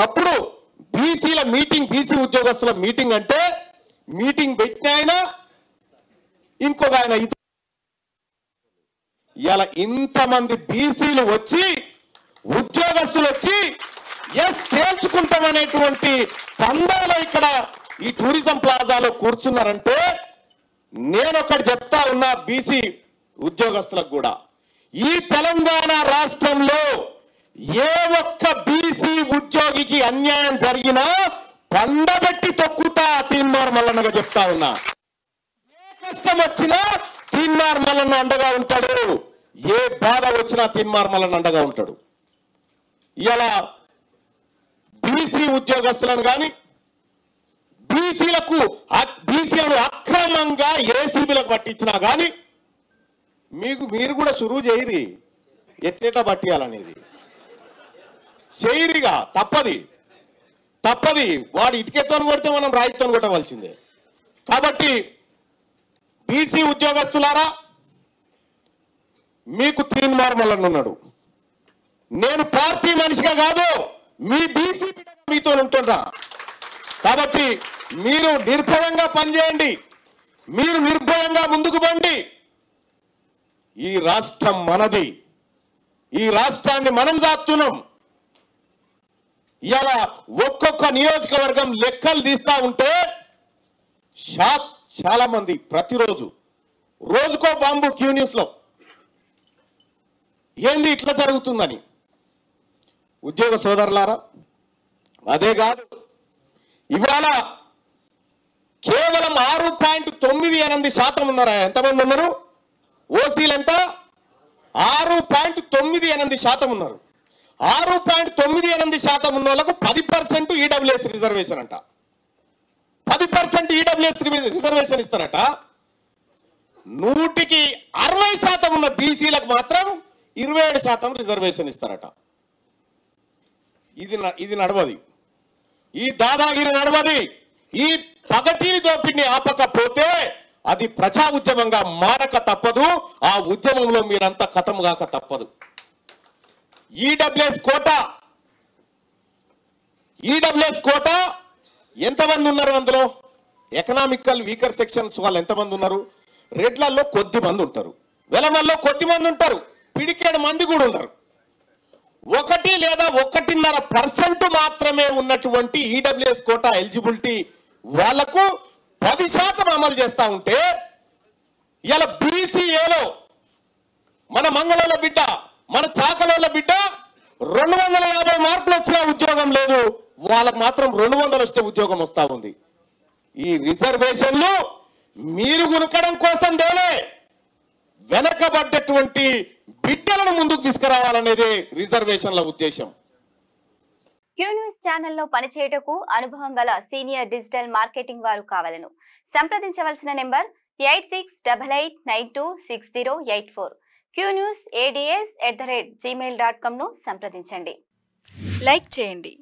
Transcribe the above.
ఒకప్పుడు బీసీల meeting, BC ఉద్యోగస్తుల మీటింగ్ అంటే మీటింగ్ పెట్టిన ఆయన ఇంకొక ఆయన. ఇలా ఇంతమంది బీసీలు వచ్చి, ఉద్యోగస్తులు వచ్చి ఎస్ తేల్చుకుంటామనేటువంటి పందాలో ఇక్కడ ఈ టూరిజం ప్లాజాలో కూర్చున్నారంటే, నేనొకటి చెప్తా ఉన్నా బీసీ ఉద్యోగస్తులకు కూడా, ఈ తెలంగాణ రాష్ట్రంలో ఏ ఒక్క బీసీ ఉద్యోగికి అన్యాయం జరిగినా పండబెట్టి తొక్కుతా తీన్మార్ మల్లన్నగా చెప్తా ఉన్నా. ఏ కష్టం వచ్చినా తీన్మార్ మల్లన్న అండగా ఉంటాడు, ఏ బాధ వచ్చినా తీన్మార్ మల్లన్న అండగా ఉంటాడు. ఇలా బీసీ ఉద్యోగస్తులను కానీ, బీసీలను అక్రమంగా ఏసీబీలకు పట్టించినా కానీ మీరు కూడా సురువు చేయరి, ఎట్లెట్ట పట్టియాలనేది చేయరిగా. తప్పది. వాడు ఇటుకెత్తో కొడితే మనం రాయితో కొట్టవలసిందే. కాబట్టి బీసీ ఉద్యోగస్తులారా, మీకు తీన్మార్ మల్లన్న ఉన్నాడు. నేను పార్టీ మనిషిగా కాదు, మీ బీసీ మీతో ఉంటుంటా. కాబట్టి మీరు నిర్భయంగా పనిచేయండి, మీరు నిర్భయంగా ముందుకు పోండి. ఈ రాష్ట్రం మనది, ఈ రాష్ట్రాన్ని మనం దాస్తున్నాం. ఇలా ఒక్కొక్క నియోజకవర్గం లెక్కలు తీస్తా ఉంటే చాలా మంది ప్రతిరోజు రోజుకో బాంబు క్యూ న్యూస్ లో ఏంది ఇట్లా జరుగుతుందని. ఉద్యోగ సోదరులారా, అదే కాదు, ఇవాళ కేవలం 6.98% ఉన్నారా? ఎంతమంది ఉన్నారు? ఓసీలు ఎంత? 6.98% ఉన్నారు. 6.98% ఉన్న వాళ్ళకు 10% ఈడబ్ల్యూఎస్ రిజర్వేషన్ అంట. 10% ఈడబ్ల్యూఎస్ రిజర్వేషన్ ఇస్తారట. 100కి 60% ఉన్న బీసీలకు మాత్రం 27% రిజర్వేషన్ ఇస్తారట. ఇది నడవది, ఈ దాదాగిరి నడవది. ఈ పగటీని దోపిడిని ఆపకపోతే అది ప్రజా ఉద్యమంగా మారక తప్పదు. ఆ ఉద్యమంలో మీరంతా ఖతం కాక తప్పదు. ఈడబ్ల్యూఎస్ కోటా ఎంతమంది ఉన్నారు? అందులో ఎకనామికల్ వీకర్ సెక్షన్స్ వాళ్ళు ఎంతమంది ఉన్నారు? రెడ్లలో కొద్ది మంది ఉంటారు, వెలమల్లో కొద్ది మంది ఉంటారు, పిడికేడు మంది కూడా ఉన్నారు. 1 లేదా 1.5% మాత్రమే ఉన్నటువంటి ఈడబ్ల్యూఎస్ కోటా ఎలిజిబిలిటీ వాళ్లకు 10% అమలు చేస్తా ఉంటే, ఇలా బీసీఏలో మన మంగళోళ్ళ బిడ్డ, మన చాకలోళ్ళ బిడ్డ 250 మార్కులు వచ్చినా ఉద్యోగం లేదు, వాళ్ళకు మాత్రం 200 వస్తే ఉద్యోగం వస్తా ఉంది. ఈ రిజర్వేషన్లు మీరు గునకడం కోసం దేలే, వెనకబడ్డటువంటి బిడ్డలను ముందుకు తీసుకురావాలనేదే రిజర్వేషన్ల ఉద్దేశం. క్యూ న్యూస్ ఛానల్లో పనిచేయటకు అనుభవం గల సీనియర్ డిజిటల్ మార్కెటింగ్ వారు కావాలను సంప్రదించవలసిన నెంబర్ 8688926084. qnewsads@gmail.com ను సంప్రదించండి. లైక్ చేయండి.